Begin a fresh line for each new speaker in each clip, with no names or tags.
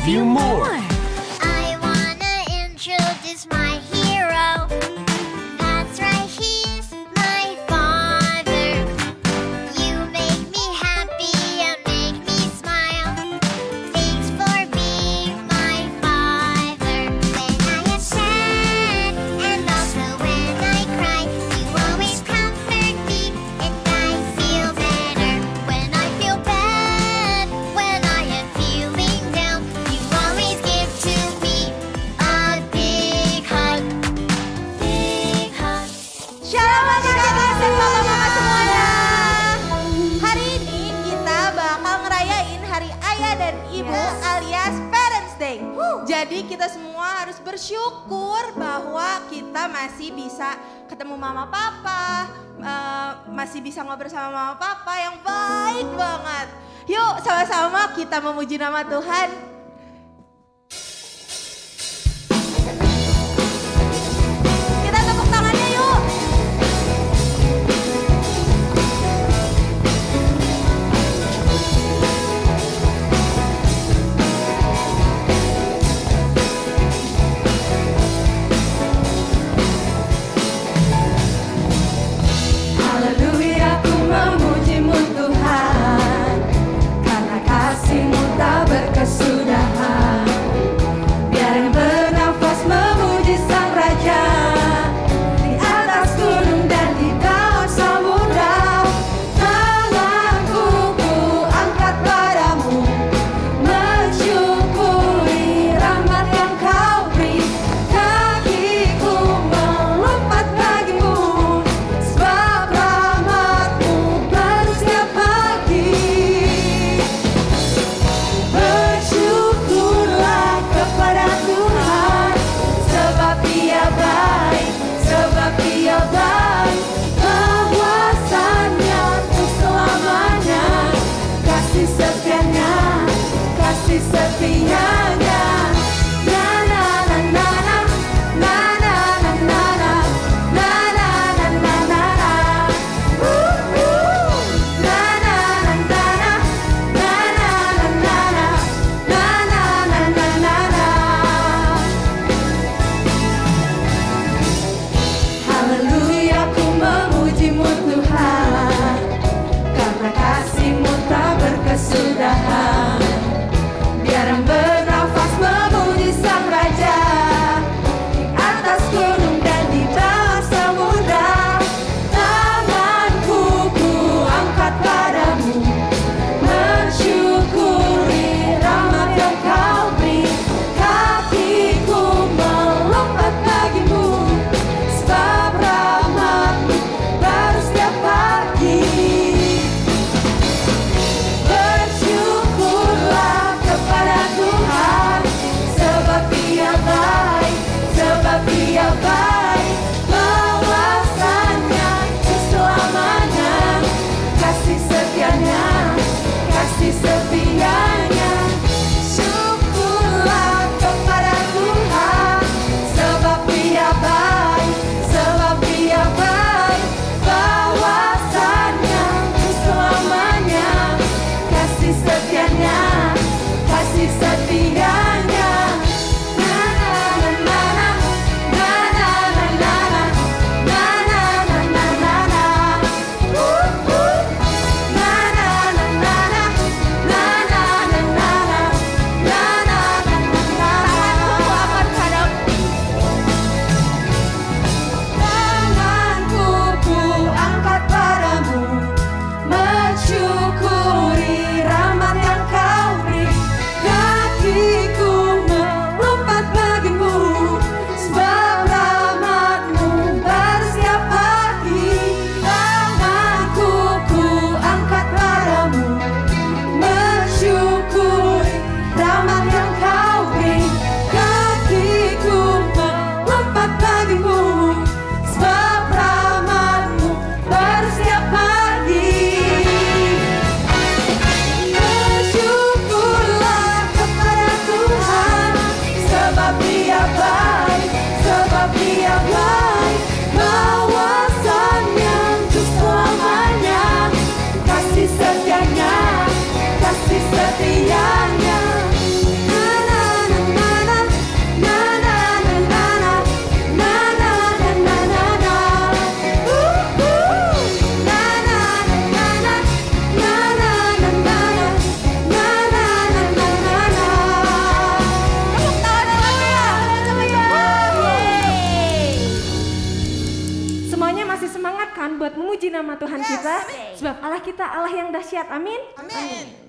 love you more.
I wanna introduce my hero. That's right, he's my father. You make me happy and make me smile. Thanks for being my father. When I am sad and also when I cry, you always comfort me and I feel better. When I feel bad, when I am feeling down, you always give to me a big hug. Big hug.
Shalom anak-anak dan mama-mama semuanya. Hari ini kita bakal ngerayain Hari Ayah dan Ibu alias Parents Day. Jadi kita semua harus bersyukur bahwa kita masih bisa ketemu mama papa, masih bisa ngobrol sama mama papa yang baik banget. Yuk sama-sama kita memuji nama Tuhan. Kita tepuk tangannya yuk.
Haleluya, ku memuji-Mu Tuhan, karena kasih-Mu tak berkesudahan.
masih semangat kan buat memuji nama Tuhan kita? Sebab Allah kita Allah yang dahsyat. Amin.
Amin.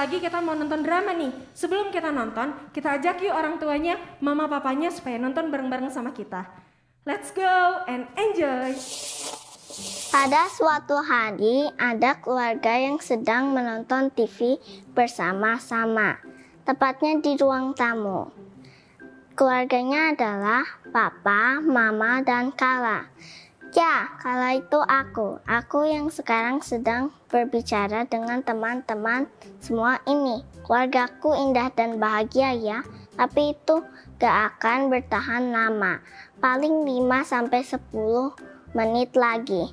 lagi kita mau nonton drama nih. Sebelum kita nonton, kita ajak yuk orang tuanya, mama papanya supaya nonton bareng-bareng sama kita. Let's go and enjoy.
Pada suatu hari, ada keluarga yang sedang menonton TV bersama-sama, tepatnya di ruang tamu. Keluarganya adalah Papa, Mama, dan Kala. Ya, Kala itu aku. Aku yang sekarang sedang berbicara dengan teman-teman semua ini. Keluargaku indah dan bahagia ya, tapi itu gak akan bertahan lama. Paling 5-10 menit lagi.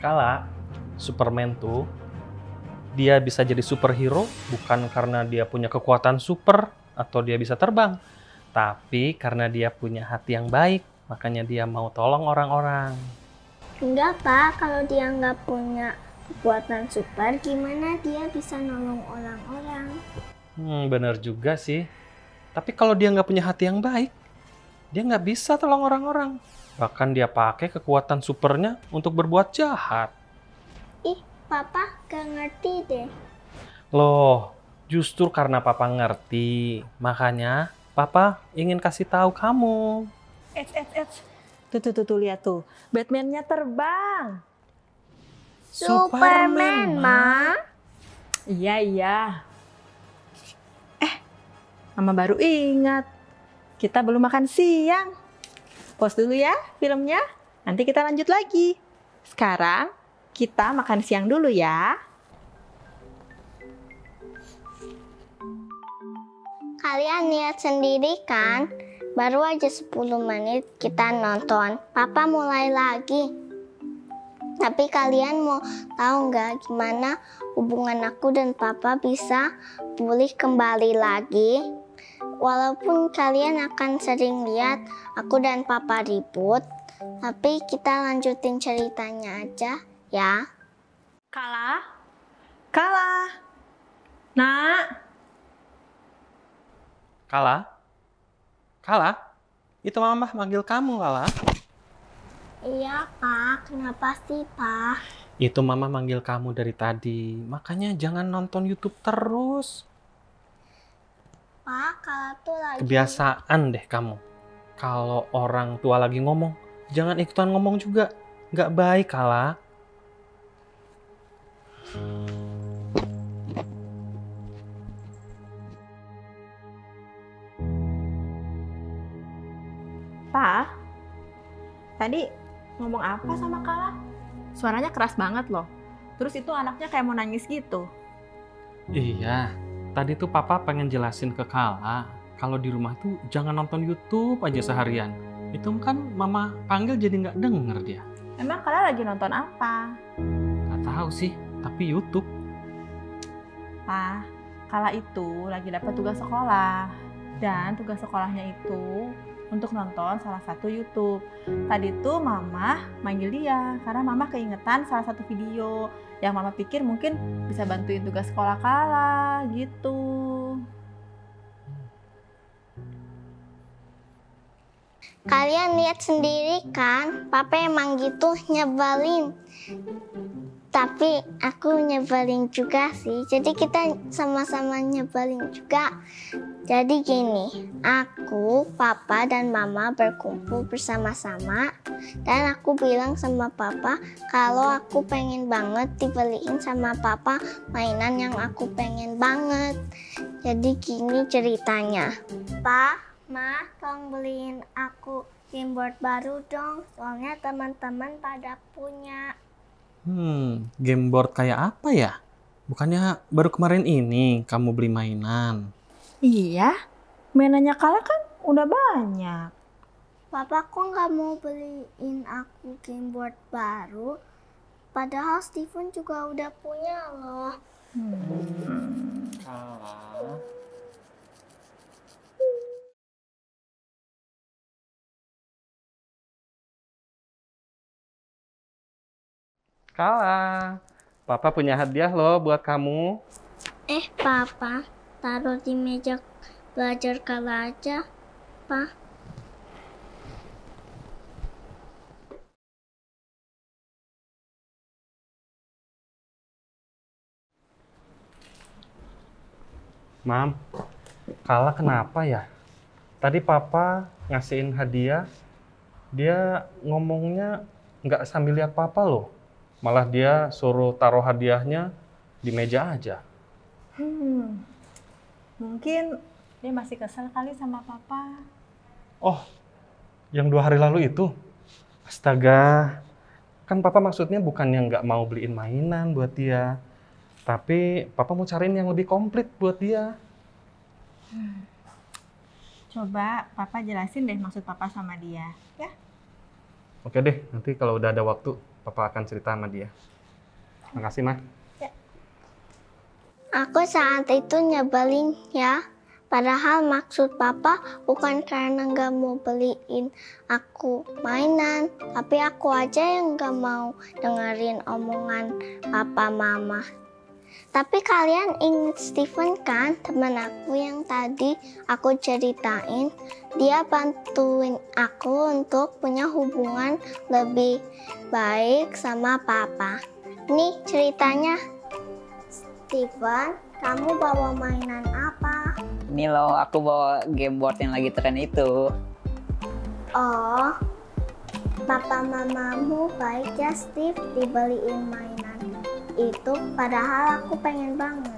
Kala, Superman tuh, dia bisa jadi superhero bukan karena dia punya kekuatan super atau dia bisa terbang, tapi karena dia punya hati yang baik, makanya dia mau tolong orang-orang.
Enggak, Pak. Kalau dia nggak punya kekuatan super, gimana dia bisa nolong orang-orang?
Bener juga sih. Tapi kalau dia nggak punya hati yang baik, dia nggak bisa tolong orang-orang. Bahkan dia pakai kekuatan supernya untuk berbuat jahat.
Ih, Papa gak ngerti deh.
Loh, justru karena Papa ngerti, makanya Papa ingin kasih tahu kamu.
Tuh, lihat tuh. Batman-nya terbang.
Superman, Ma.
Iya. Mama baru ingat. Kita belum makan siang. Pause dulu ya filmnya. Nanti kita lanjut lagi. Sekarang kita makan siang dulu ya.
Kalian lihat sendiri kan? Baru aja 10 menit kita nonton. Papa mulai lagi. Tapi kalian mau tahu nggak gimana hubungan aku dan Papa bisa pulih kembali lagi? Walaupun kalian akan sering lihat aku dan Papa ribut, tapi kita lanjutin ceritanya aja ya.
Kala. Nak.
Kala, itu Mama manggil kamu, Kala.
Iya, Pak. Kenapa sih, Pak?
Itu Mama manggil kamu dari tadi. Makanya jangan nonton YouTube terus.
Pak, kalau tuh lagi...
Kebiasaan deh kamu. Kalau orang tua lagi ngomong, jangan ikutan ngomong juga. Nggak baik, Kala.
Pa, tadi ngomong apa sama Kala? Suaranya keras banget loh. Terus itu anaknya kayak mau nangis gitu.
Iya, tadi tuh Papa pengen jelasin ke Kala, kalau di rumah tuh jangan nonton YouTube aja seharian. Itu kan Mama panggil jadi nggak denger dia.
Emang Kala lagi nonton apa?
Nggak tahu sih, tapi YouTube.
Pa, Kala itu lagi dapat tugas sekolah. Dan tugas sekolahnya itu untuk nonton salah satu YouTube. Tadi tuh Mama manggil dia karena Mama keingetan salah satu video yang Mama pikir mungkin bisa bantuin tugas sekolah Kala gitu.
Kalian lihat sendiri kan, Papa emang gitu nyebelin. Tapi aku nyebelin juga sih, jadi kita sama-sama nyebelin juga. Jadi gini, aku, Papa, dan Mama berkumpul bersama-sama. Dan aku bilang sama Papa kalau aku pengen banget dibeliin sama Papa mainan yang aku pengen banget. Jadi gini ceritanya. Pak, Ma, tolong beliin aku gameboard baru dong. Soalnya teman-teman pada punya.
Gameboard kayak apa ya? Bukannya baru kemarin ini kamu beli mainan?
Iya, mainannya Kala kan udah banyak.
Papa kok nggak mau beliin aku gameboard baru? Padahal Steven juga udah punya loh.
Kala, Papa punya hadiah loh buat kamu.
Papa, taruh di meja belajar Kala aja, Pa.
Mam, Kala kenapa ya? Tadi papa ngasihin hadiah, dia ngomongnya nggak sambil lihat papa loh. Malah dia suruh taruh hadiahnya di meja aja.
Mungkin dia masih kesel kali sama papa.
Oh, yang 2 hari lalu itu? Astaga, kan papa maksudnya bukan yang nggak mau beliin mainan buat dia. Tapi papa mau cariin yang lebih komplit buat dia.
Coba papa jelasin deh maksud papa sama dia, ya?
Oke deh, nanti kalau udah ada waktu, papa akan cerita sama dia. Makasih, Ma.
Aku saat itu nyebelin ya. Padahal maksud papa bukan karena nggak mau beliin aku mainan. Tapi aku aja yang nggak mau dengerin omongan papa mama. Tapi kalian ingat Steven kan, teman aku yang tadi aku ceritain. Dia bantuin aku untuk punya hubungan lebih baik sama papa. Nih ceritanya. Steven, kamu bawa mainan apa?
Ini loh, aku bawa game board yang lagi tren itu.
Oh, papa mamamu baik ya Steve dibeliin mainan itu, padahal aku pengen banget.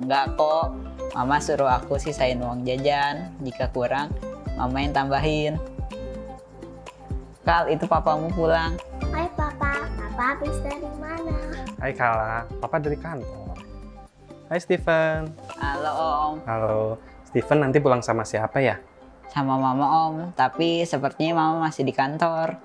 Enggak kok, mama suruh aku sisain uang jajan. Jika kurang, mama yang tambahin. Kal, itu papamu pulang.
Hai papa, papa habis dari mana?
Hai Kala, papa dari kantor. Hai Steven.
Halo om,
Halo, Steven nanti pulang sama siapa ya?
sama mama om. Tapi sepertinya mama masih di kantor.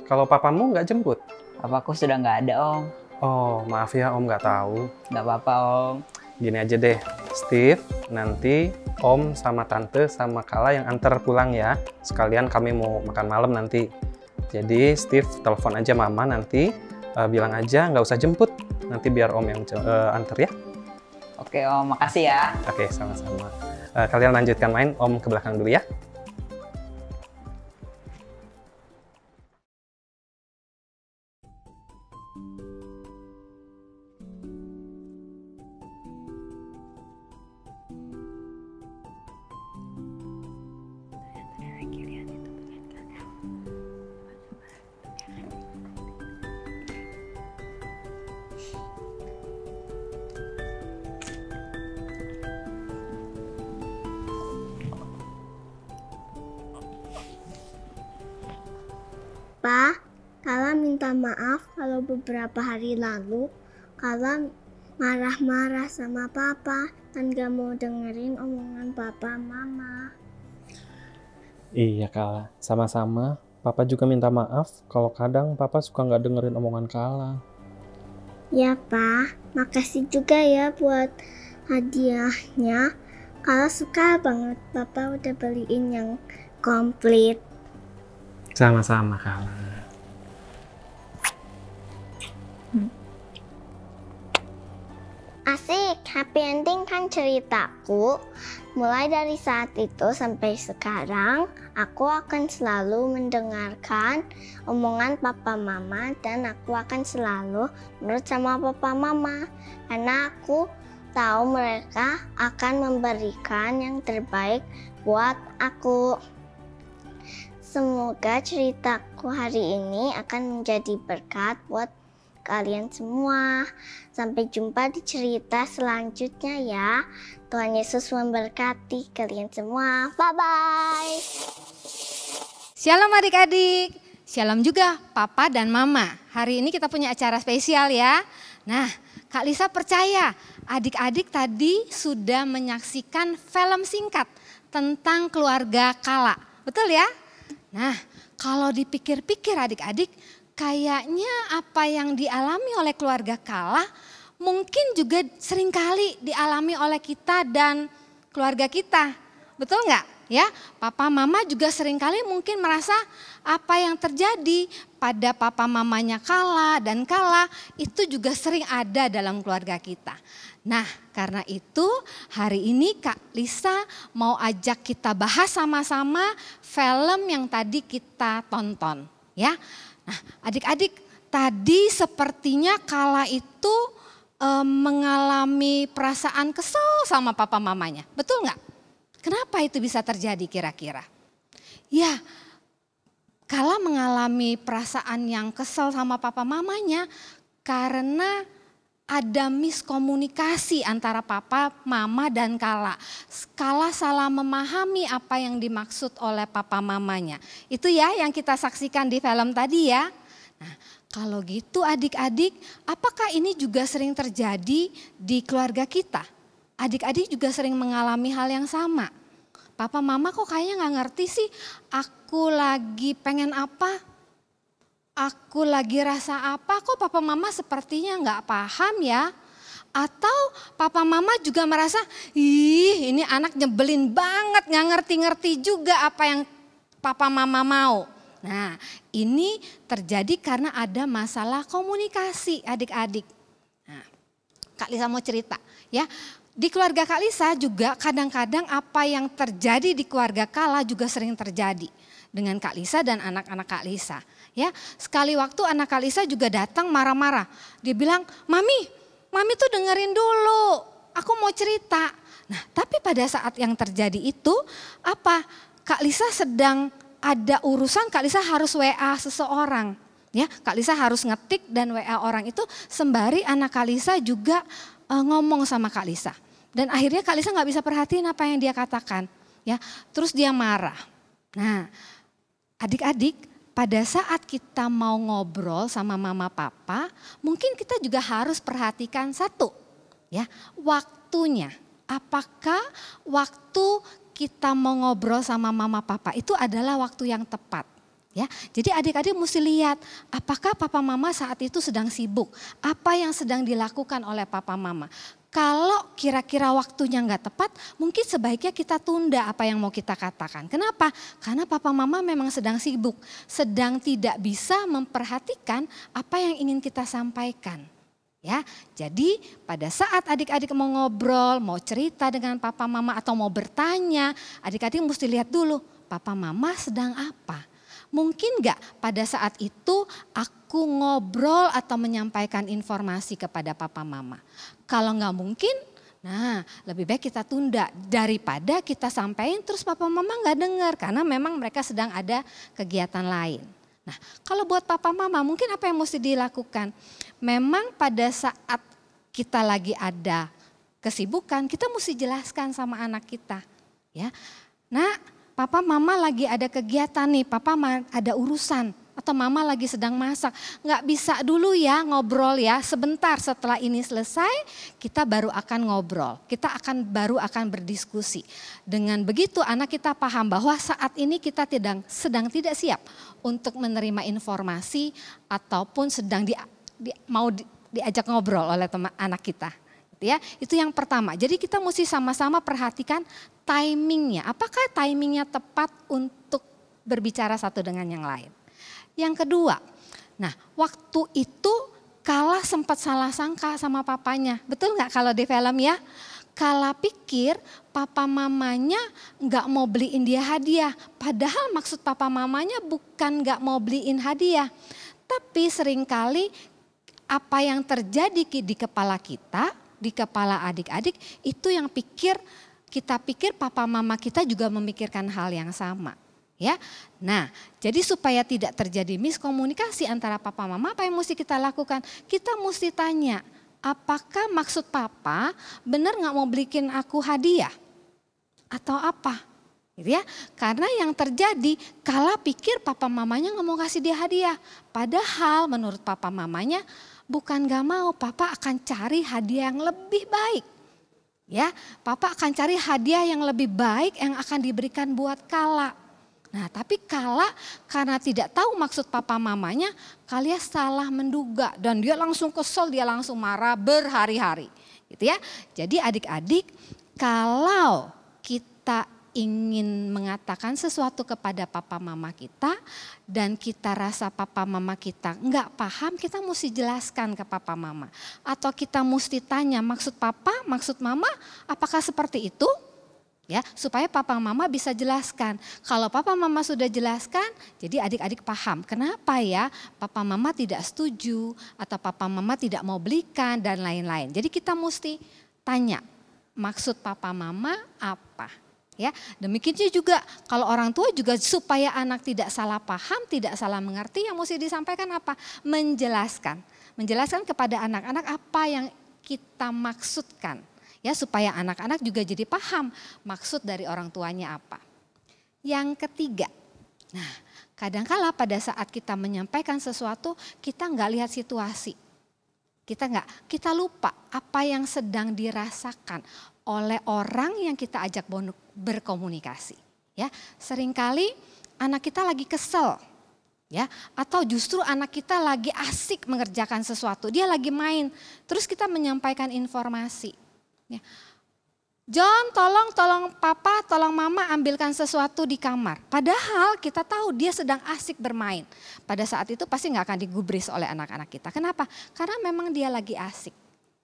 Kalau papamu nggak jemput?
Papaku sudah nggak ada om.
Oh, maaf ya Om nggak tahu.
Nggak apa-apa om.
Gini aja deh, Steve, nanti Om sama Tante sama Kala yang antar pulang ya. Sekalian kami mau makan malam nanti. Jadi Steve telepon aja Mama nanti, bilang aja nggak usah jemput. Nanti biar Om yang antar ya.
Oke om, makasih ya.
Oke, sama-sama. Kalian lanjutkan main, Om ke belakang dulu ya.
Pa, Kala minta maaf kalau beberapa hari lalu Kala marah-marah sama papa dan gak mau dengerin omongan papa mama.
Iya Kala, sama-sama. Papa juga minta maaf kalau kadang Papa suka nggak dengerin omongan Kala.
Ya Pa, makasih juga ya buat hadiahnya. Kala suka banget papa udah beliin yang komplit.
Sama-sama Kala.
Asik, happy ending kan ceritaku. Mulai dari saat itu sampai sekarang, aku akan selalu mendengarkan omongan papa mama dan aku akan selalu menurut sama papa mama. Karena aku tahu mereka akan memberikan yang terbaik buat aku. Semoga ceritaku hari ini akan menjadi berkat buat kalian semua. Sampai jumpa di cerita selanjutnya ya. Tuhan Yesus memberkati kalian semua. Bye-bye.
Shalom adik-adik. Shalom juga Papa dan Mama. Hari ini kita punya acara spesial ya. Nah, Kak Lisa percaya adik-adik tadi sudah menyaksikan film singkat tentang keluarga Kala. Betul ya? Nah, kalau dipikir-pikir adik-adik, kayaknya apa yang dialami oleh keluarga Kala mungkin juga seringkali dialami oleh kita dan keluarga kita. Betul nggak? Ya, papa mama juga seringkali mungkin merasa apa yang terjadi pada papa mamanya Kala dan Kala itu juga sering ada dalam keluarga kita. Nah, karena itu hari ini Kak Lisa mau ajak kita bahas sama-sama film yang tadi kita tonton, ya. Nah, adik-adik, tadi sepertinya Kala itu mengalami perasaan kesel sama papa mamanya. Betul nggak? Kenapa itu bisa terjadi kira-kira? Ya, Kala mengalami perasaan yang kesel sama papa mamanya karena ada miskomunikasi antara papa, mama, dan Kala. Kala salah memahami apa yang dimaksud oleh papa mamanya. Itu ya yang kita saksikan di film tadi ya. Nah, kalau gitu adik-adik, apakah ini juga sering terjadi di keluarga kita? Adik-adik juga sering mengalami hal yang sama. Papa mama kok kayaknya gak ngerti sih, aku lagi pengen apa? Aku lagi rasa apa, kok papa mama sepertinya gak paham ya? Atau papa mama juga merasa, ih ini anak nyebelin banget, gak ngerti-ngerti juga apa yang papa mama mau. Nah ini terjadi karena ada masalah komunikasi adik-adik. Nah, Kak Lisa mau cerita ya. Di keluarga Kak Lisa juga kadang-kadang apa yang terjadi di keluarga Kala juga sering terjadi dengan Kak Lisa dan anak-anak Kak Lisa. Ya, sekali waktu anak Kak Lisa juga datang marah-marah. Dia bilang, Mami tuh dengerin dulu, aku mau cerita. Nah, tapi pada saat yang terjadi itu apa? Kak Lisa sedang ada urusan, Kak Lisa harus WA seseorang. Ya, Kak Lisa harus ngetik dan WA orang itu sembari anak Kak Lisa juga ngomong sama Kak Lisa. Dan akhirnya Kak Lisa gak bisa perhatiin apa yang dia katakan. Ya, terus dia marah. Nah, adik-adik pada saat kita mau ngobrol sama mama papa, mungkin kita juga harus perhatikan satu. Ya, waktunya. Apakah waktu kita mau ngobrol sama mama papa itu adalah waktu yang tepat? Ya, jadi adik-adik mesti lihat apakah papa mama saat itu sedang sibuk, apa yang sedang dilakukan oleh papa mama. Kalau kira-kira waktunya nggak tepat, mungkin sebaiknya kita tunda apa yang mau kita katakan. Kenapa? Karena papa mama memang sedang sibuk, sedang tidak bisa memperhatikan apa yang ingin kita sampaikan. Ya, jadi pada saat adik-adik mau ngobrol, mau cerita dengan papa mama atau mau bertanya, adik-adik mesti lihat dulu papa mama sedang apa. Mungkin nggak pada saat itu aku ngobrol atau menyampaikan informasi kepada papa mama. Kalau nggak mungkin, nah lebih baik kita tunda daripada kita sampaikan terus papa mama nggak dengar karena memang mereka sedang ada kegiatan lain. Nah kalau buat papa mama mungkin apa yang mesti dilakukan? Memang pada saat kita lagi ada kesibukan kita mesti jelaskan sama anak kita. Ya, nah papa mama lagi ada kegiatan nih, papa ada urusan atau mama lagi sedang masak. Nggak bisa dulu ya ngobrol ya, sebentar setelah ini selesai kita baru akan ngobrol. Kita baru akan berdiskusi. Dengan begitu anak kita paham bahwa saat ini kita sedang tidak siap untuk menerima informasi ataupun sedang mau diajak ngobrol oleh anak kita. Ya, itu yang pertama. Jadi kita mesti sama-sama perhatikan timingnya. Apakah timingnya tepat untuk berbicara satu dengan yang lain? Yang kedua, nah waktu itu Kala sempat salah sangka sama papanya. Betul nggak kalau di film ya? Kala pikir papa mamanya nggak mau beliin dia hadiah. Padahal maksud papa mamanya bukan nggak mau beliin hadiah. Tapi seringkali apa yang terjadi di kepala kita, di kepala adik-adik itu yang kita pikir papa mama kita juga memikirkan hal yang sama. Ya, nah jadi supaya tidak terjadi miskomunikasi antara papa mama apa yang mesti kita lakukan? Kita mesti tanya, apakah maksud papa benar nggak mau beliin aku hadiah? Atau apa? Gitu ya, karena yang terjadi Kala pikir papa mamanya nggak mau kasih dia hadiah. Padahal menurut papa mamanya bukan gak mau, papa akan cari hadiah yang lebih baik. Ya, papa akan cari hadiah yang lebih baik yang akan diberikan buat Kala. Nah, tapi Kala karena tidak tahu maksud papa mamanya, Kala salah menduga dan dia langsung kesel, dia langsung marah berhari-hari. Gitu ya. Jadi adik-adik, kalau kita ingin mengatakan sesuatu kepada papa mama kita dan kita rasa papa mama kita nggak paham, kita mesti jelaskan ke papa mama. Atau kita mesti tanya maksud papa, maksud mama apakah seperti itu? Ya, supaya papa mama bisa jelaskan. Kalau papa mama sudah jelaskan, jadi adik-adik paham kenapa ya papa mama tidak setuju atau papa mama tidak mau belikan dan lain-lain. Jadi kita mesti tanya maksud papa mama apa. Ya, demikian juga kalau orang tua juga supaya anak tidak salah paham, tidak salah mengerti, yang mesti disampaikan apa? Menjelaskan. Menjelaskan kepada anak-anak apa yang kita maksudkan. Ya, supaya anak-anak juga jadi paham maksud dari orang tuanya apa. Yang ketiga, nah kadangkala pada saat kita menyampaikan sesuatu kita nggak lihat situasi. Kita lupa apa yang sedang dirasakan oleh orang yang kita ajak berkomunikasi. Ya, seringkali anak kita lagi kesel. Ya, atau justru anak kita lagi asik mengerjakan sesuatu, dia lagi main. Terus kita menyampaikan informasi. Ya. John, tolong papa, tolong mama ambilkan sesuatu di kamar. Padahal kita tahu dia sedang asik bermain. Pada saat itu pasti nggak akan digubris oleh anak-anak kita. Kenapa? Karena memang dia lagi asik,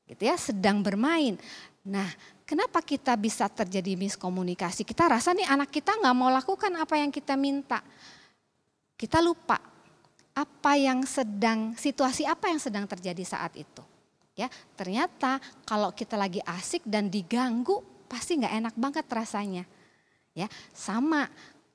gitu ya, sedang bermain. Nah, kenapa kita bisa terjadi miskomunikasi? Kita rasa nih anak kita nggak mau lakukan apa yang kita minta. Kita lupa situasi apa yang sedang terjadi saat itu. Ya, ternyata kalau kita lagi asik dan diganggu pasti nggak enak banget rasanya. Ya, sama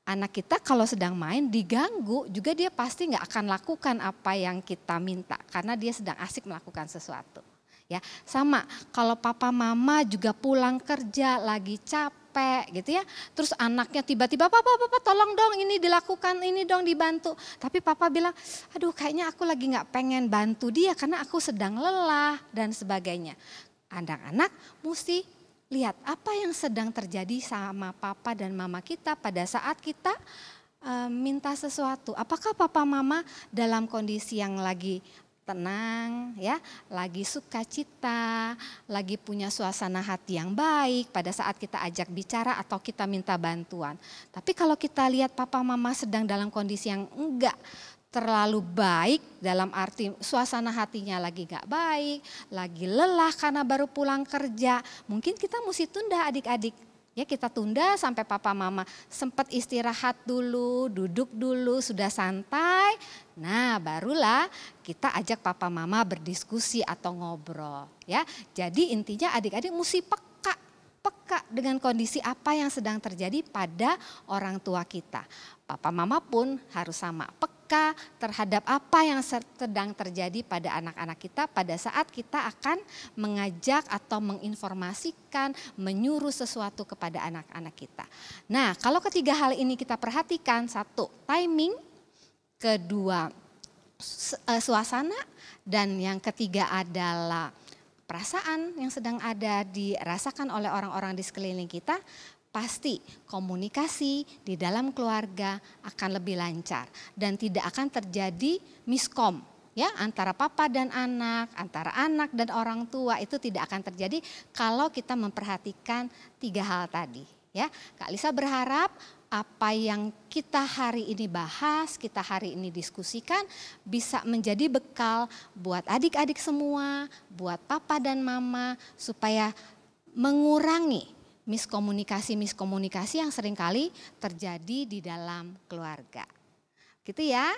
anak kita kalau sedang main diganggu juga dia pasti nggak akan lakukan apa yang kita minta karena dia sedang asik melakukan sesuatu. Ya, sama kalau papa mama juga pulang kerja lagi capek gitu ya. Terus anaknya tiba-tiba papa tolong dong ini dilakukan, ini dong dibantu. Tapi papa bilang, aduh kayaknya aku lagi nggak pengen bantu dia karena aku sedang lelah dan sebagainya. Anak-anak mesti lihat apa yang sedang terjadi sama papa dan mama kita pada saat kita minta sesuatu. Apakah papa mama dalam kondisi yang lagi tenang, ya, lagi sukacita, lagi punya suasana hati yang baik pada saat kita ajak bicara atau kita minta bantuan. Tapi kalau kita lihat papa mama sedang dalam kondisi yang enggak terlalu baik, dalam arti suasana hatinya lagi enggak baik, lagi lelah karena baru pulang kerja, mungkin kita mesti tunda adik-adik. Ya, kita tunda sampai papa mama sempat istirahat dulu, duduk dulu, sudah santai. Nah, barulah kita ajak papa mama berdiskusi atau ngobrol. Ya, jadi intinya adik-adik mesti peka dengan kondisi apa yang sedang terjadi pada orang tua kita. Papa mama pun harus sama peka terhadap apa yang sedang terjadi pada anak-anak kita pada saat kita akan mengajak atau menginformasikan, menyuruh sesuatu kepada anak-anak kita. Nah, kalau ketiga hal ini kita perhatikan, satu, timing, kedua, suasana, dan yang ketiga adalah perasaan yang sedang ada dirasakan oleh orang-orang di sekeliling kita, pasti komunikasi di dalam keluarga akan lebih lancar dan tidak akan terjadi miskom ya antara papa dan anak, antara anak dan orang tua, itu tidak akan terjadi kalau kita memperhatikan tiga hal tadi ya. Kak Lisa berharap apa yang kita hari ini bahas, kita hari ini diskusikan bisa menjadi bekal buat adik-adik semua, buat papa dan mama supaya mengurangi miskomunikasi yang seringkali terjadi di dalam keluarga. Gitu ya.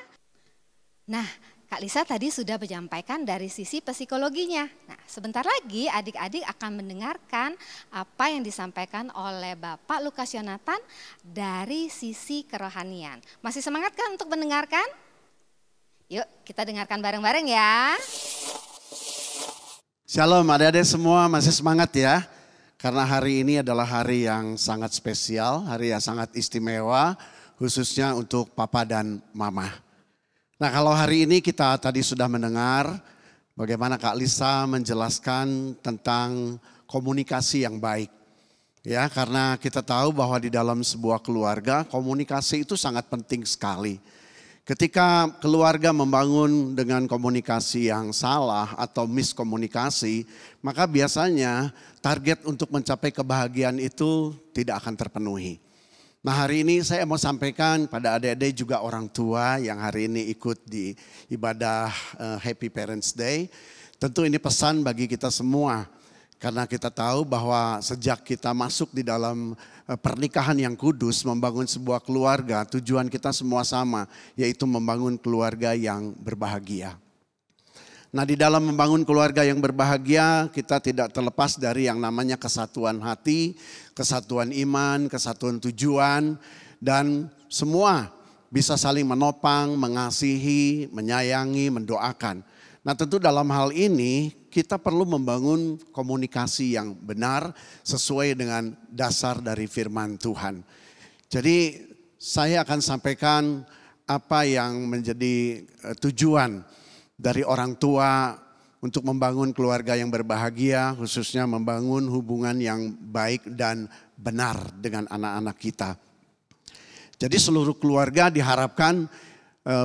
Nah, Kak Lisa tadi sudah menyampaikan dari sisi psikologinya. Nah, sebentar lagi adik-adik akan mendengarkan apa yang disampaikan oleh Bapak Lukas Yonatan dari sisi kerohanian. Masih semangat kan untuk mendengarkan? Yuk kita dengarkan bareng-bareng ya.
Shalom adik-adik semua, masih semangat ya. Karena hari ini adalah hari yang sangat spesial, hari yang sangat istimewa, khususnya untuk papa dan mama. Nah, kalau hari ini kita tadi sudah mendengar bagaimana Kak Lisa menjelaskan tentang komunikasi yang baik. Ya, karena kita tahu bahwa di dalam sebuah keluarga komunikasi itu sangat penting sekali. Ketika keluarga membangun dengan komunikasi yang salah atau miskomunikasi, maka biasanya target untuk mencapai kebahagiaan itu tidak akan terpenuhi. Nah, hari ini saya mau sampaikan pada adik-adik juga orang tua yang hari ini ikut di ibadah Happy Parents Day. Tentu ini pesan bagi kita semua. Karena kita tahu bahwa sejak kita masuk di dalam pernikahan yang kudus, membangun sebuah keluarga, tujuan kita semua sama, yaitu membangun keluarga yang berbahagia. Nah, di dalam membangun keluarga yang berbahagia, kita tidak terlepas dari yang namanya kesatuan hati, kesatuan iman, kesatuan tujuan, dan semua bisa saling menopang, mengasihi, menyayangi, mendoakan. Nah, tentu dalam hal ini kita perlu membangun komunikasi yang benar sesuai dengan dasar dari firman Tuhan. Jadi saya akan sampaikan apa yang menjadi tujuan dari orang tua untuk membangun keluarga yang berbahagia, khususnya membangun hubungan yang baik dan benar dengan anak-anak kita. Jadi seluruh keluarga diharapkan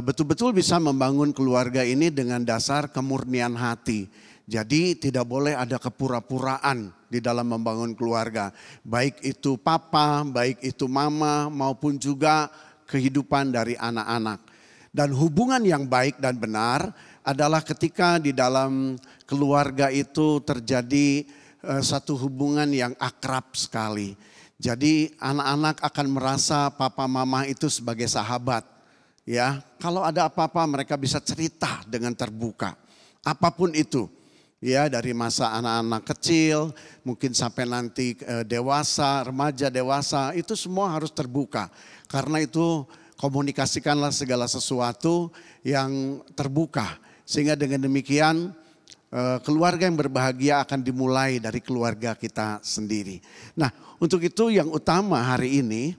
betul-betul bisa membangun keluarga ini dengan dasar kemurnian hati. Jadi tidak boleh ada kepura-puraan di dalam membangun keluarga. Baik itu papa, baik itu mama, maupun juga kehidupan dari anak-anak. Dan hubungan yang baik dan benar adalah ketika di dalam keluarga itu terjadi satu hubungan yang akrab sekali. Jadi anak-anak akan merasa papa mama itu sebagai sahabat. Ya, kalau ada apa-apa mereka bisa cerita dengan terbuka. Apapun itu. Ya, dari masa anak-anak kecil, mungkin sampai nanti dewasa, remaja dewasa, itu semua harus terbuka. Karena itu komunikasikanlah segala sesuatu yang terbuka. Sehingga dengan demikian keluarga yang berbahagia akan dimulai dari keluarga kita sendiri. Nah, untuk itu yang utama hari ini,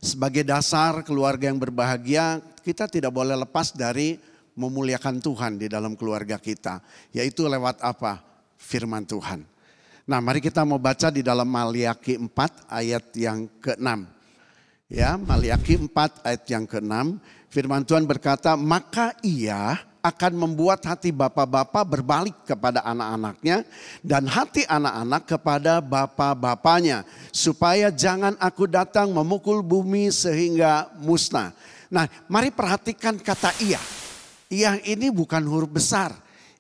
sebagai dasar keluarga yang berbahagia, kita tidak boleh lepas dari memuliakan Tuhan di dalam keluarga kita. Yaitu lewat apa? Firman Tuhan. Nah, mari kita mau baca di dalam Maliaki 4 ayat yang ke-6. Ya, Maliaki 4 ayat yang ke-6. Firman Tuhan berkata, maka ia akan membuat hati bapak-bapak berbalik kepada anak-anaknya dan hati anak-anak kepada bapak-bapaknya, supaya jangan aku datang memukul bumi sehingga musnah. Nah, mari perhatikan kata ia. Ia ini bukan huruf besar.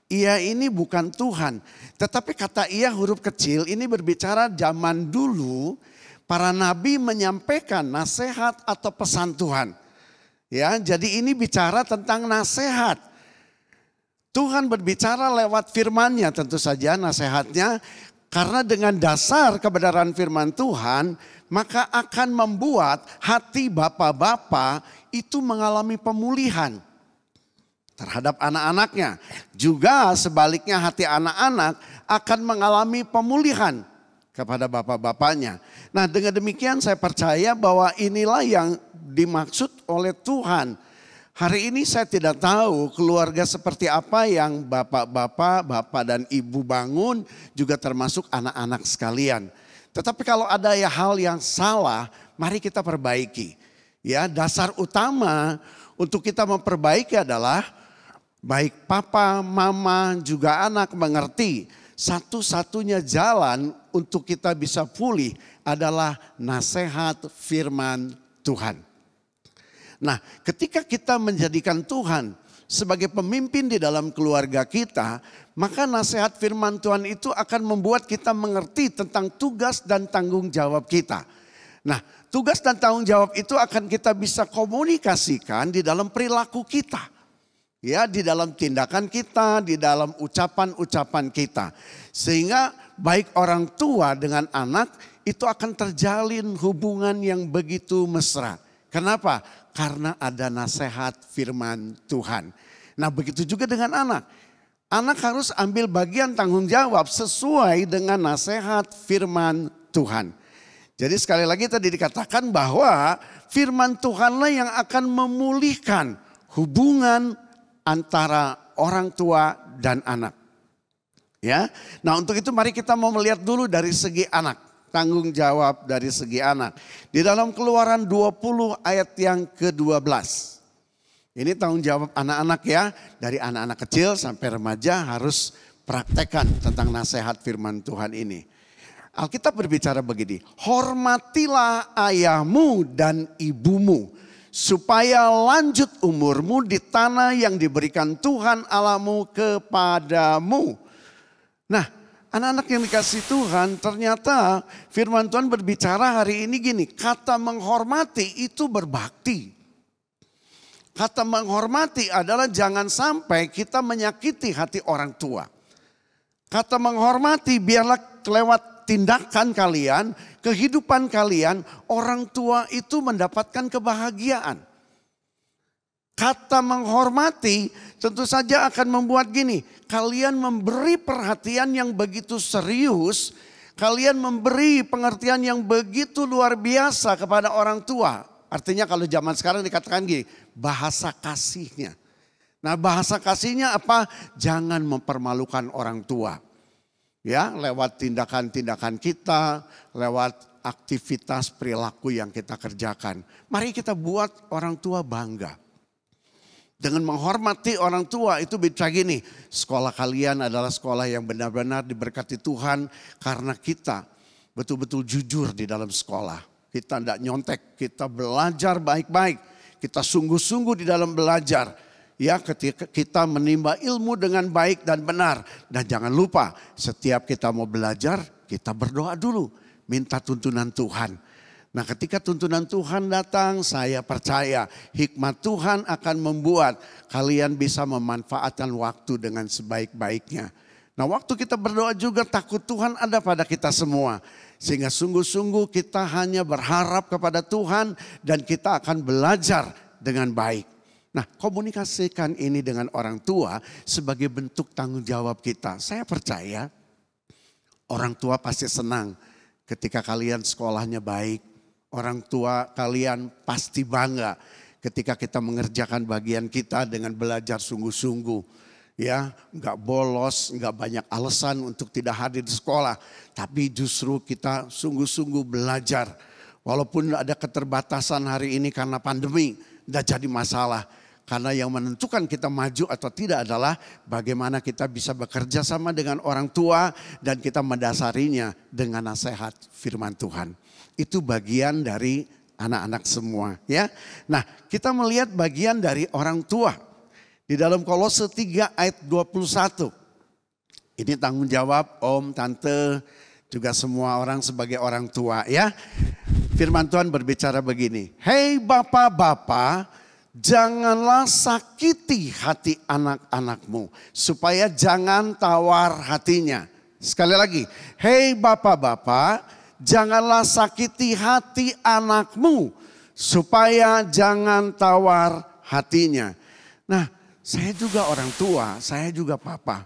Ia ini bukan Tuhan. Tetapi kata ia huruf kecil ini berbicara zaman dulu para nabi menyampaikan nasihat atau pesan Tuhan. Ya, jadi ini bicara tentang nasihat. Tuhan berbicara lewat firman-Nya tentu saja nasihatnya. Karena dengan dasar kebenaran firman Tuhan, maka akan membuat hati bapak-bapak itu mengalami pemulihan terhadap anak-anaknya. Juga sebaliknya hati anak-anak akan mengalami pemulihan kepada bapak-bapaknya. Nah, dengan demikian saya percaya bahwa inilah yang dimaksud oleh Tuhan. Hari ini saya tidak tahu keluarga seperti apa yang bapak-bapak, bapak dan ibu bangun, juga termasuk anak-anak sekalian. Tetapi kalau ada hal yang salah, mari kita perbaiki. Ya, dasar utama untuk kita memperbaiki adalah baik papa, mama, juga anak mengerti satu-satunya jalan untuk kita bisa pulih adalah nasihat firman Tuhan. Nah, ketika kita menjadikan Tuhan sebagai pemimpin di dalam keluarga kita, maka nasihat firman Tuhan itu akan membuat kita mengerti tentang tugas dan tanggung jawab kita. Nah, tugas dan tanggung jawab itu akan kita bisa komunikasikan di dalam perilaku kita. Ya, di dalam tindakan kita, di dalam ucapan-ucapan kita. Sehingga baik orang tua dengan anak itu akan terjalin hubungan yang begitu mesra. Kenapa? Karena ada nasihat firman Tuhan. Nah, begitu juga dengan anak. Anak harus ambil bagian tanggung jawab sesuai dengan nasihat firman Tuhan. Jadi sekali lagi tadi dikatakan bahwa firman Tuhanlah yang akan memulihkan hubungan antara orang tua dan anak. Ya. Nah, untuk itu mari kita mau melihat dulu dari segi anak. Tanggung jawab dari segi anak. Di dalam Keluaran 20 ayat yang ke-12. Ini tanggung jawab anak-anak ya. Dari anak-anak kecil sampai remaja harus praktekkan tentang nasihat firman Tuhan ini. Alkitab berbicara begini. Hormatilah ayahmu dan ibumu, supaya lanjut umurmu di tanah yang diberikan Tuhan Allahmu kepadamu. Nah, anak-anak yang dikasih Tuhan, ternyata firman Tuhan berbicara hari ini gini, kata menghormati itu berbakti. Kata menghormati adalah jangan sampai kita menyakiti hati orang tua. Kata menghormati biarlah lewat tindakan kalian, kehidupan kalian, orang tua itu mendapatkan kebahagiaan. Kata menghormati tentu saja akan membuat gini, kalian memberi perhatian yang begitu serius, kalian memberi pengertian yang begitu luar biasa kepada orang tua. Artinya kalau zaman sekarang dikatakan gini, bahasa kasihnya. Nah bahasa kasihnya apa? Jangan mempermalukan orang tua. Ya, lewat tindakan-tindakan kita, lewat aktivitas perilaku yang kita kerjakan. Mari kita buat orang tua bangga. Dengan menghormati orang tua itu bicara gini, sekolah kalian adalah sekolah yang benar-benar diberkati Tuhan karena kita betul-betul jujur di dalam sekolah. Kita tidak nyontek, kita belajar baik-baik, kita sungguh-sungguh di dalam belajar. Ya, ketika kita menimba ilmu dengan baik dan benar. Dan jangan lupa setiap kita mau belajar kita berdoa dulu. Minta tuntunan Tuhan. Nah ketika tuntunan Tuhan datang saya percaya hikmat Tuhan akan membuat kalian bisa memanfaatkan waktu dengan sebaik-baiknya. Nah waktu kita berdoa juga takut Tuhan ada pada kita semua. Sehingga sungguh-sungguh kita hanya berharap kepada Tuhan dan kita akan belajar dengan baik. Nah komunikasikan ini dengan orang tua sebagai bentuk tanggung jawab kita. Saya percaya orang tua pasti senang ketika kalian sekolahnya baik. Orang tua kalian pasti bangga ketika kita mengerjakan bagian kita dengan belajar sungguh-sungguh. Ya, nggak bolos, nggak banyak alasan untuk tidak hadir di sekolah. Tapi justru kita sungguh-sungguh belajar. Walaupun ada keterbatasan hari ini karena pandemi, tidak jadi masalah. Karena yang menentukan kita maju atau tidak adalah bagaimana kita bisa bekerja sama dengan orang tua dan kita mendasarinya dengan nasihat firman Tuhan. Itu bagian dari anak-anak semua ya. Nah kita melihat bagian dari orang tua. Di dalam Kolose 3 ayat 21. Ini tanggung jawab om, tante, juga semua orang sebagai orang tua ya. Firman Tuhan berbicara begini. Hei bapak-bapak, janganlah sakiti hati anak-anakmu supaya jangan tawar hatinya. Sekali lagi, hei bapak-bapak, janganlah sakiti hati anakmu supaya jangan tawar hatinya. Nah, saya juga orang tua, saya juga papa.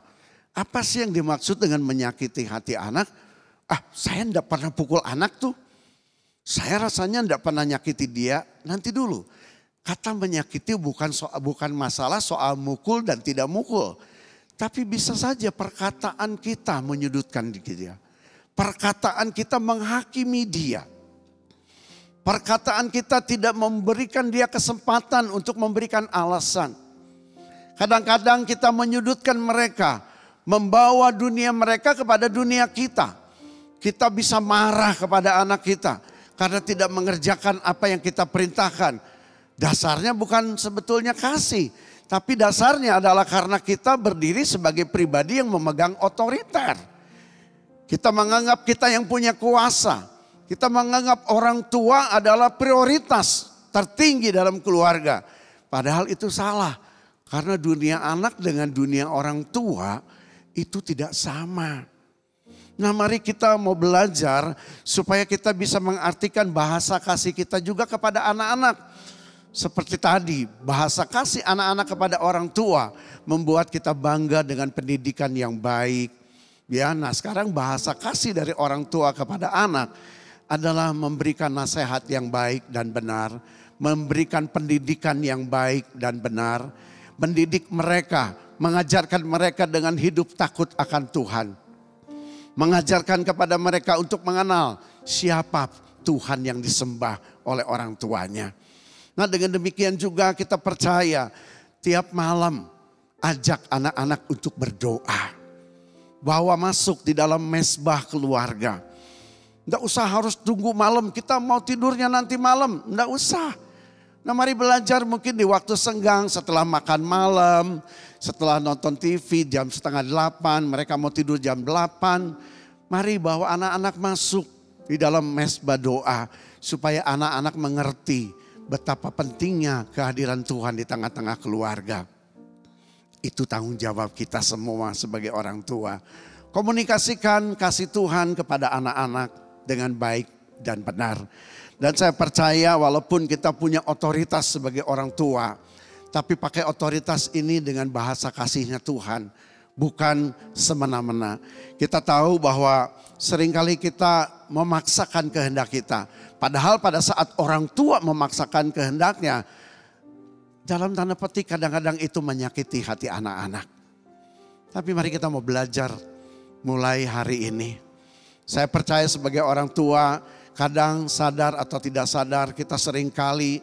Apa sih yang dimaksud dengan menyakiti hati anak? Saya enggak pernah pukul anak tuh. Saya rasanya enggak pernah nyakiti dia. Nanti dulu. Kata menyakiti bukan masalah soal mukul dan tidak mukul. Tapi bisa saja perkataan kita menyudutkan dia. Perkataan kita menghakimi dia. Perkataan kita tidak memberikan dia kesempatan untuk memberikan alasan. Kadang-kadang kita menyudutkan mereka. Membawa dunia mereka kepada dunia kita. Kita bisa marah kepada anak kita. Karena tidak mengerjakan apa yang kita perintahkan. Dasarnya bukan sebetulnya kasih. Tapi dasarnya adalah karena kita berdiri sebagai pribadi yang memegang otoriter. Kita menganggap kita yang punya kuasa. Kita menganggap orang tua adalah prioritas tertinggi dalam keluarga. Padahal itu salah. Karena dunia anak dengan dunia orang tua itu tidak sama. Nah mari kita mau belajar supaya kita bisa mengartikan bahasa kasih kita juga kepada anak-anak. Seperti tadi, bahasa kasih anak-anak kepada orang tua membuat kita bangga dengan pendidikan yang baik. Ya, nah sekarang bahasa kasih dari orang tua kepada anak adalah memberikan nasihat yang baik dan benar, memberikan pendidikan yang baik dan benar, mendidik mereka, mengajarkan mereka dengan hidup takut akan Tuhan. Mengajarkan kepada mereka untuk mengenal siapa Tuhan yang disembah oleh orang tuanya. Nah dengan demikian juga kita percaya tiap malam ajak anak-anak untuk berdoa. Bawa masuk di dalam mesbah keluarga. Tidak usah harus tunggu malam, kita mau tidurnya nanti malam, tidak usah. Nah mari belajar mungkin di waktu senggang setelah makan malam, setelah nonton TV jam 7:30, mereka mau tidur jam 8. Mari bawa anak-anak masuk di dalam mesbah doa supaya anak-anak mengerti betapa pentingnya kehadiran Tuhan di tengah-tengah keluarga. Itu tanggung jawab kita semua sebagai orang tua. Komunikasikan kasih Tuhan kepada anak-anak dengan baik dan benar. Dan saya percaya walaupun kita punya otoritas sebagai orang tua, tapi pakai otoritas ini dengan bahasa kasihnya Tuhan, bukan semena-mena. Kita tahu bahwa seringkali kita memaksakan kehendak kita. Padahal pada saat orang tua memaksakan kehendaknya, dalam tanda petik kadang-kadang itu menyakiti hati anak-anak. Tapi mari kita mau belajar mulai hari ini. Saya percaya sebagai orang tua, kadang sadar atau tidak sadar kita seringkali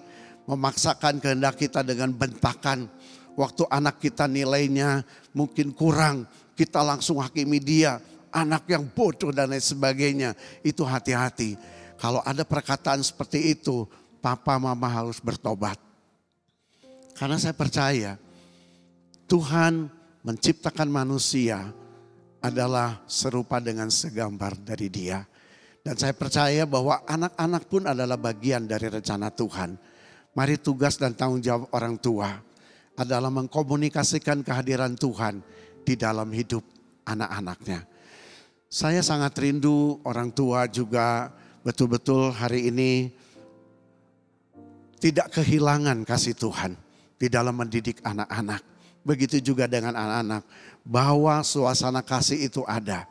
memaksakan kehendak kita dengan bentakan. Waktu anak kita nilainya mungkin kurang, kita langsung hakimi dia. Anak yang bodoh dan lain sebagainya. Itu hati-hati. Kalau ada perkataan seperti itu, papa mama harus bertobat. Karena saya percaya Tuhan menciptakan manusia adalah serupa dengan segambar dari Dia. Dan saya percaya bahwa anak-anak pun adalah bagian dari rencana Tuhan. Mari tugas dan tanggung jawab orang tua adalah mengkomunikasikan kehadiran Tuhan di dalam hidup anak-anaknya. Saya sangat rindu orang tua juga betul-betul hari ini tidak kehilangan kasih Tuhan di dalam mendidik anak-anak. Begitu juga dengan anak-anak, bahwa suasana kasih itu ada.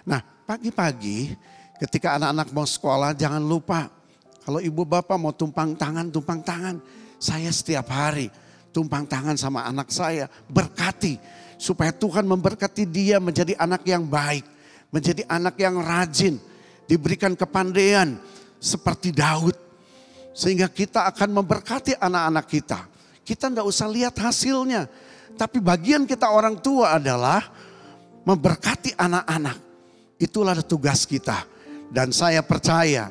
Nah pagi-pagi ketika anak-anak mau sekolah jangan lupa, kalau ibu bapak mau tumpang tangan. Saya setiap hari tumpang tangan sama anak saya, berkati. Supaya Tuhan memberkati dia menjadi anak yang baik, menjadi anak yang rajin, diberikan kepandaian seperti Daud. Sehingga kita akan memberkati anak-anak kita. Kita enggak usah lihat hasilnya. Tapi bagian kita orang tua adalah memberkati anak-anak. Itulah tugas kita. Dan saya percaya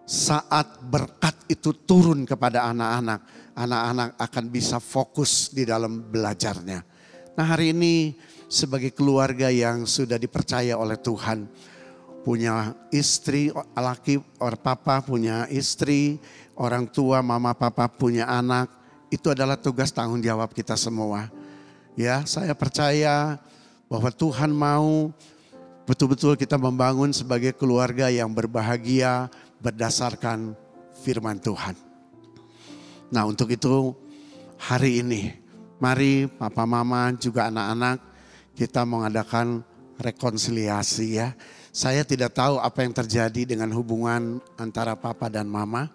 saat berkat itu turun kepada anak-anak, anak-anak akan bisa fokus di dalam belajarnya. Nah hari ini sebagai keluarga yang sudah dipercaya oleh Tuhan, punya istri, laki, orang papa punya istri, orang tua, mama, papa punya anak, itu adalah tugas tanggung jawab kita semua. Ya, saya percaya bahwa Tuhan mau betul-betul kita membangun sebagai keluarga yang berbahagia berdasarkan firman Tuhan. Nah, untuk itu hari ini mari papa mama juga anak-anak kita mengadakan rekonsiliasi ya. Saya tidak tahu apa yang terjadi dengan hubungan antara papa dan mama.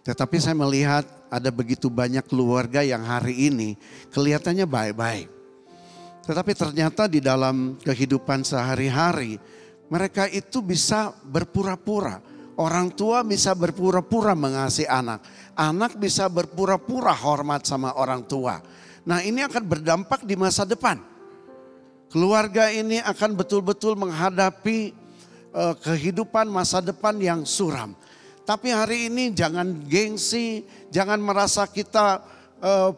Tetapi saya melihat ada begitu banyak keluarga yang hari ini kelihatannya baik-baik. Tetapi ternyata di dalam kehidupan sehari-hari mereka itu bisa berpura-pura. Orang tua bisa berpura-pura mengasihi anak. Anak bisa berpura-pura hormat sama orang tua. Nah ini akan berdampak di masa depan. Keluarga ini akan betul-betul menghadapi kehidupan masa depan yang suram. Tapi hari ini jangan gengsi, jangan merasa kita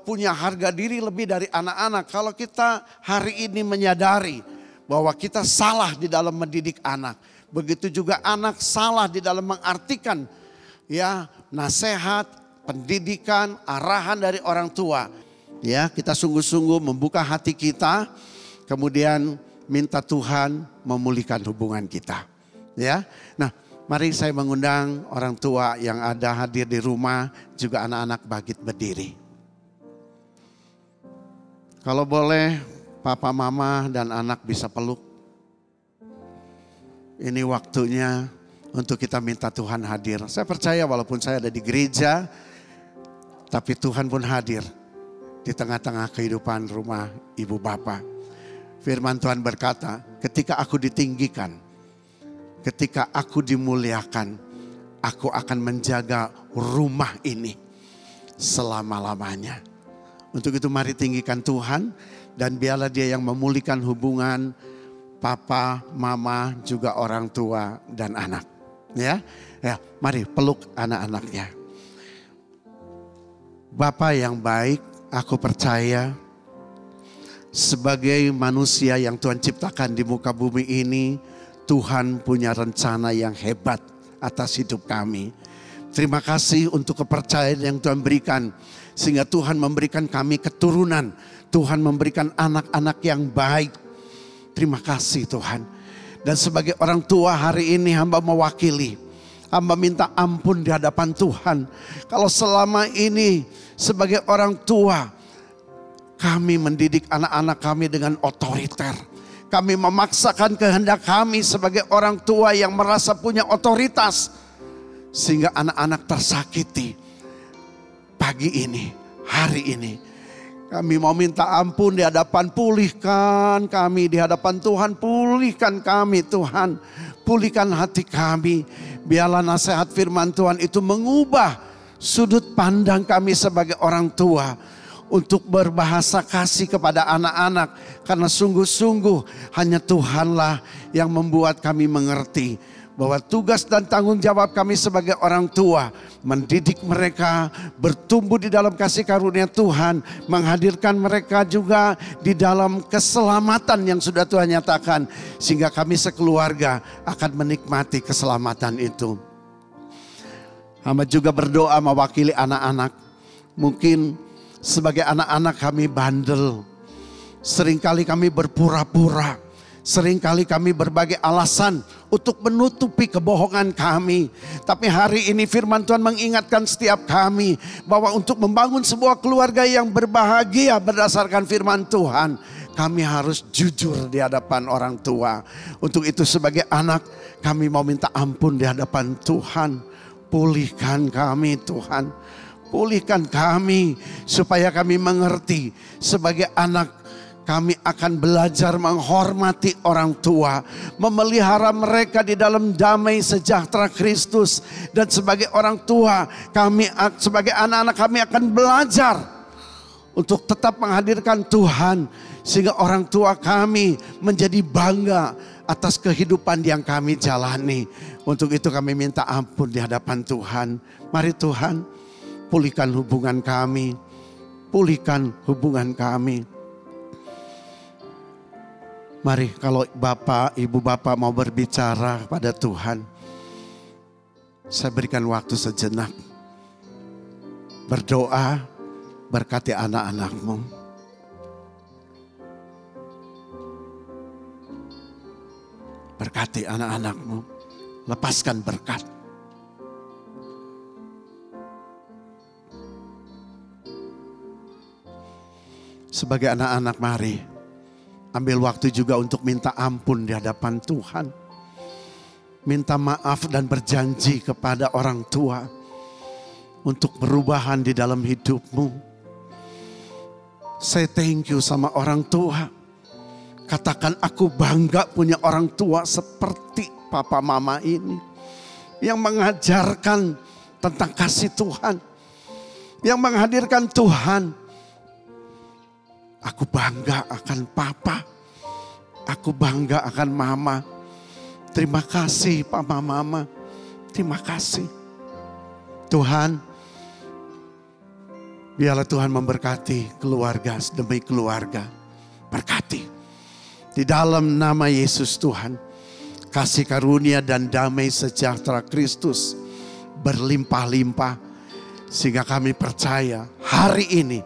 punya harga diri lebih dari anak-anak. Kalau kita hari ini menyadari bahwa kita salah di dalam mendidik anak. Begitu juga anak salah di dalam mengartikan ya nasihat, pendidikan, arahan dari orang tua. Ya, kita sungguh-sungguh membuka hati kita, kemudian minta Tuhan memulihkan hubungan kita. Ya. Nah, mari saya mengundang orang tua yang ada hadir di rumah, juga anak-anak bangkit berdiri. Kalau boleh papa, mama, dan anak bisa peluk. Ini waktunya untuk kita minta Tuhan hadir. Saya percaya walaupun saya ada di gereja, tapi Tuhan pun hadir di tengah-tengah kehidupan rumah ibu bapak. Firman Tuhan berkata, ketika aku ditinggikan, ketika aku dimuliakan, aku akan menjaga rumah ini selama-lamanya. Untuk itu mari tinggikan Tuhan dan biarlah Dia yang memulihkan hubungan papa, mama, juga orang tua dan anak. Ya, mari peluk anak-anaknya. Bapa yang baik, aku percaya sebagai manusia yang Tuhan ciptakan di muka bumi ini, Tuhan punya rencana yang hebat atas hidup kami. Terima kasih untuk kepercayaan yang Tuhan berikan, sehingga Tuhan memberikan kami keturunan. Tuhan memberikan anak-anak yang baik. Terima kasih Tuhan. Dan sebagai orang tua hari ini hamba mewakili. Hamba minta ampun di hadapan Tuhan. Kalau selama ini sebagai orang tua kami mendidik anak-anak kami dengan otoriter. Kami memaksakan kehendak kami sebagai orang tua yang merasa punya otoritas. Sehingga anak-anak tersakiti. Pagi ini, hari ini, kami mau minta ampun di hadapan, pulihkan kami di hadapan Tuhan. Pulihkan kami Tuhan. Pulihkan hati kami. Biarlah nasihat firman Tuhan itu mengubah sudut pandang kami sebagai orang tua. Untuk berbahasa kasih kepada anak-anak. Karena sungguh-sungguh hanya Tuhanlah yang membuat kami mengerti. Bahwa tugas dan tanggung jawab kami sebagai orang tua. Mendidik mereka bertumbuh di dalam kasih karunia Tuhan. Menghadirkan mereka juga di dalam keselamatan yang sudah Tuhan nyatakan. Sehingga kami sekeluarga akan menikmati keselamatan itu. Hamba juga berdoa mewakili anak-anak. Mungkin sebagai anak-anak kami bandel. Seringkali kami berpura-pura. Seringkali kami berbagai alasan untuk menutupi kebohongan kami. Tapi hari ini firman Tuhan mengingatkan setiap kami bahwa untuk membangun sebuah keluarga yang berbahagia berdasarkan firman Tuhan, kami harus jujur di hadapan orang tua. Untuk itu sebagai anak kami mau minta ampun di hadapan Tuhan. Pulihkan kami Tuhan. Pulihkan kami supaya kami mengerti sebagai anak. Kami akan belajar menghormati orang tua. Memelihara mereka di dalam damai sejahtera Kristus. Dan sebagai orang tua, kami sebagai anak-anak kami akan belajar. Untuk tetap menghadirkan Tuhan. Sehingga orang tua kami menjadi bangga atas kehidupan yang kami jalani. Untuk itu kami minta ampun di hadapan Tuhan. Mari Tuhan, pulihkan hubungan kami. Pulihkan hubungan kami. Mari kalau Bapak, Ibu Bapak mau berbicara pada Tuhan. Saya berikan waktu sejenak. Berdoa, berkati anak-anakmu. Berkati anak-anakmu. Lepaskan berkat. Sebagai anak-anak mari. Ambil waktu juga untuk minta ampun di hadapan Tuhan. Minta maaf dan berjanji kepada orang tua. Untuk perubahan di dalam hidupmu. Say thank you sama orang tua. Katakan aku bangga punya orang tua seperti papa mama ini. Yang mengajarkan tentang kasih Tuhan. Yang menghadirkan Tuhan. Aku bangga akan papa. Aku bangga akan mama. Terima kasih papa mama. Terima kasih. Tuhan, biarlah Tuhan memberkati keluarga demi keluarga. Berkati. Di dalam nama Yesus Tuhan. Kasih karunia dan damai sejahtera Kristus berlimpah-limpah. Sehingga kami percaya hari ini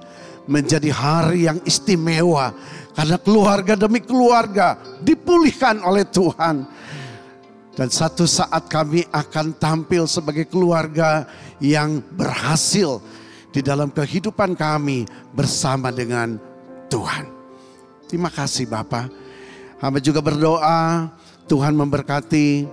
menjadi hari yang istimewa. Karena keluarga demi keluarga dipulihkan oleh Tuhan. Dan satu saat kami akan tampil sebagai keluarga yang berhasil. Di dalam kehidupan kami bersama dengan Tuhan. Terima kasih Bapak. Hamba juga berdoa Tuhan memberkati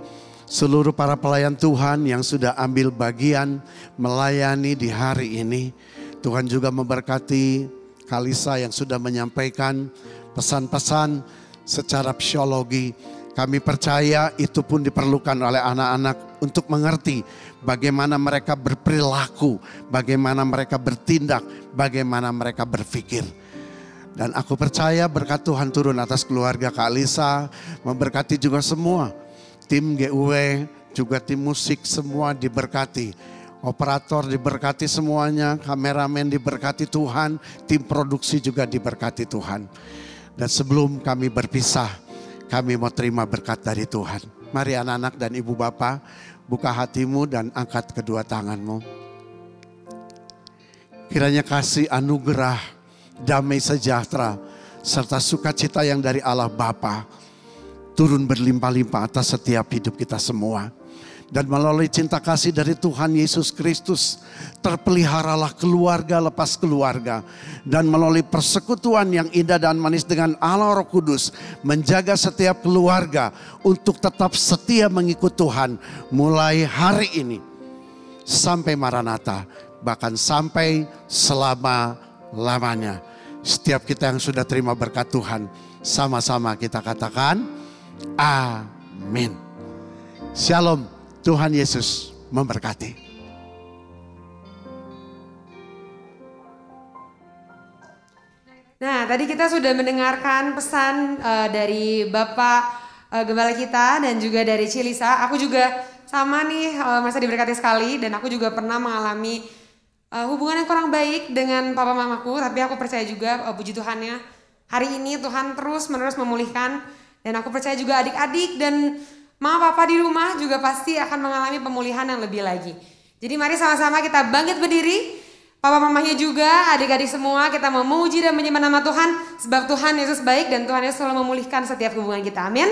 seluruh para pelayan Tuhan yang sudah ambil bagian melayani di hari ini. Tuhan juga memberkati Kalisa yang sudah menyampaikan pesan-pesan secara psikologi. Kami percaya itu pun diperlukan oleh anak-anak untuk mengerti bagaimana mereka berperilaku, bagaimana mereka bertindak, bagaimana mereka berpikir. Dan aku percaya berkat Tuhan turun atas keluarga Kalisa, memberkati juga semua tim GUW, juga tim musik semua diberkati Operator diberkati semuanya, kameramen diberkati Tuhan, tim produksi juga diberkati Tuhan. Dan sebelum kami berpisah, kami mau terima berkat dari Tuhan. Mari anak-anak dan ibu bapak, buka hatimu dan angkat kedua tanganmu. Kiranya kasih anugerah, damai sejahtera, serta sukacita yang dari Allah Bapa turun berlimpah-limpah atas setiap hidup kita semua. Dan melalui cinta kasih dari Tuhan Yesus Kristus, terpeliharalah keluarga lepas keluarga. Dan melalui persekutuan yang indah dan manis dengan Allah Roh Kudus, menjaga setiap keluarga untuk tetap setia mengikut Tuhan. Mulai hari ini sampai Maranatha, bahkan sampai selama-lamanya. Setiap kita yang sudah terima berkat Tuhan, sama-sama kita katakan, amin. Shalom. Tuhan Yesus memberkati.
Nah, tadi kita sudah mendengarkan pesan dari Bapak Gembala kita dan juga dari Cilisa. Aku juga sama nih, merasa diberkati sekali, dan aku juga pernah mengalami hubungan yang kurang baik dengan papa mamaku, tapi aku percaya juga, puji Tuhannya, hari ini Tuhan terus-menerus memulihkan, dan aku percaya juga adik-adik dan mama papa di rumah juga pasti akan mengalami pemulihan yang lebih lagi. Jadi mari sama-sama kita bangkit berdiri. Papa mamanya juga, adik-adik semua, kita memuji dan menyembah nama Tuhan. Sebab Tuhan Yesus baik dan Tuhan Yesus selalu memulihkan setiap hubungan kita. Amin.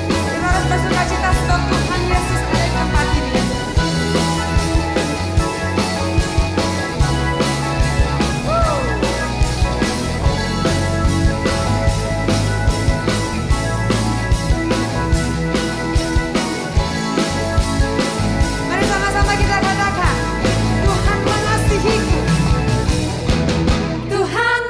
Kita harus bersuka cita sebab Tuhan Yesus ada di tempat ini.
Tuhan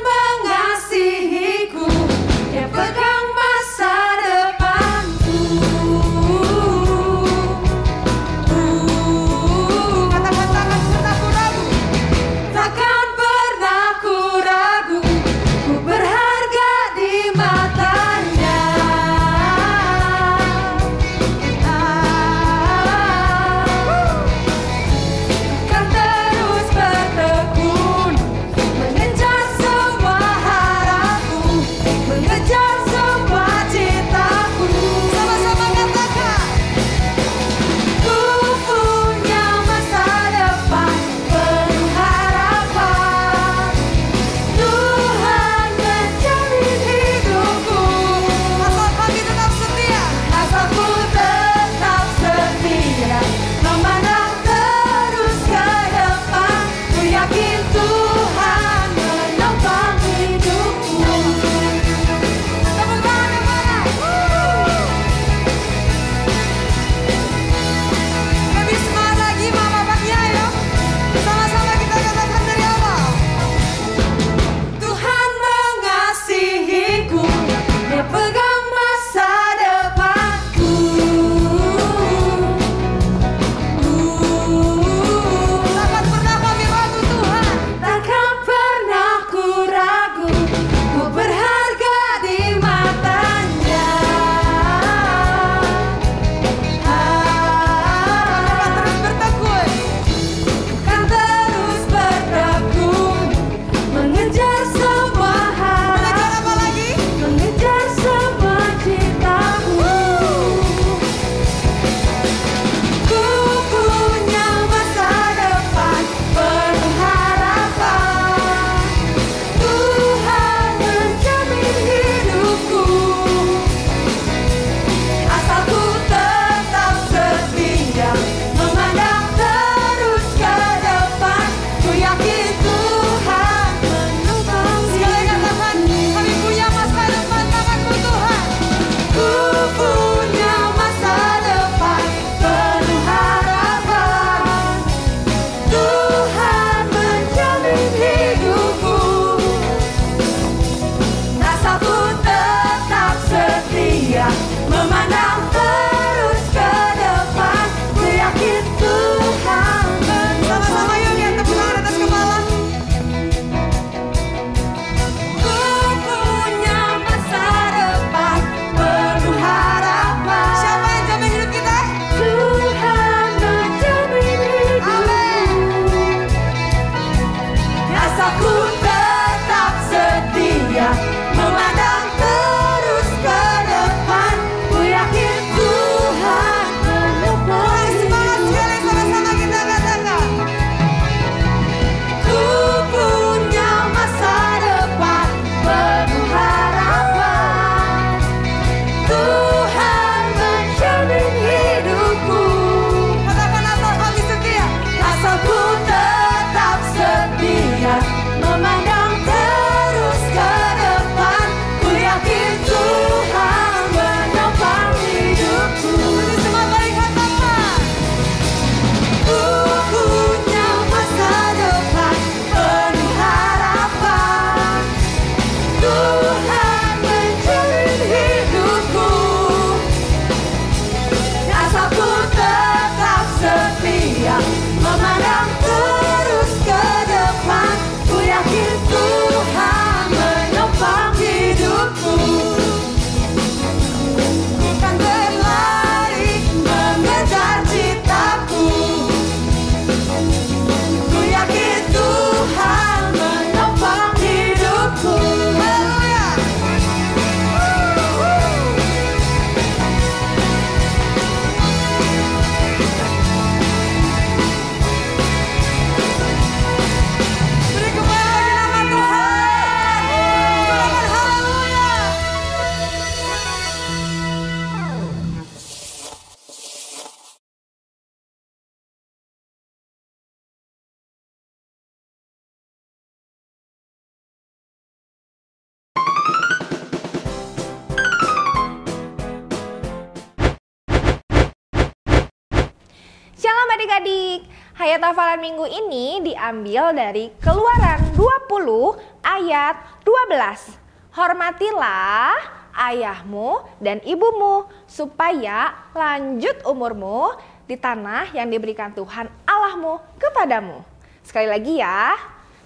adik-adik. Hayat hafalan minggu ini diambil dari Keluaran 20 ayat 12. Hormatilah ayahmu dan ibumu supaya lanjut umurmu di tanah yang diberikan Tuhan Allahmu kepadamu. Sekali lagi ya,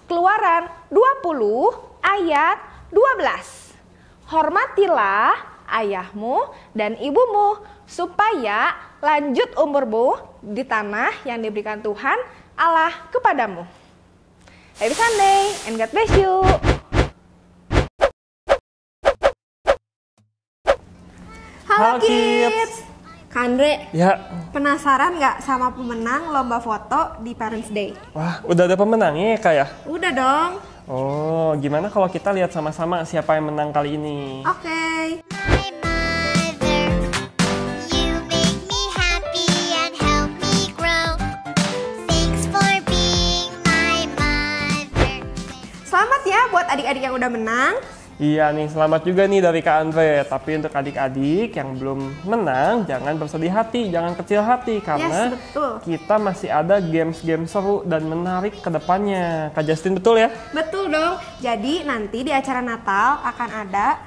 Keluaran 20 ayat 12. Hormatilah ayahmu dan ibumu supaya lanjut umurmu di tanah yang diberikan Tuhan Allah kepadamu. Happy Sunday and God bless you.
Halo kids.
Kandre,
Ya,
penasaran nggak sama pemenang lomba foto di Parents Day?
wah udah ada pemenangnya ya Kak ya?
Udah dong.
Oh, gimana kalau kita lihat sama-sama siapa yang menang kali ini?
Oke.
My mother, you make me happy and help me grow. Thanks for being my mother.
Selamat ya buat adik-adik yang udah menang.
Iya nih, selamat juga nih dari Kak Andre. Tapi untuk adik-adik yang belum menang, jangan bersedih hati, jangan kecil hati. Karena
Yes, betul.
kita masih ada games-games seru dan menarik ke depannya. Kak Justin, betul ya?
Betul dong. Jadi nanti di acara Natal akan ada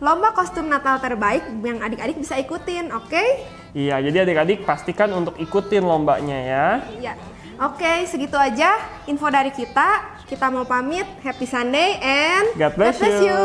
lomba kostum Natal terbaik yang adik-adik bisa ikutin, oke?
Iya, jadi adik-adik pastikan untuk ikutin lombanya ya.
Iya. Oke, segitu aja info dari kita. Kita mau pamit. Happy Sunday and
God bless you.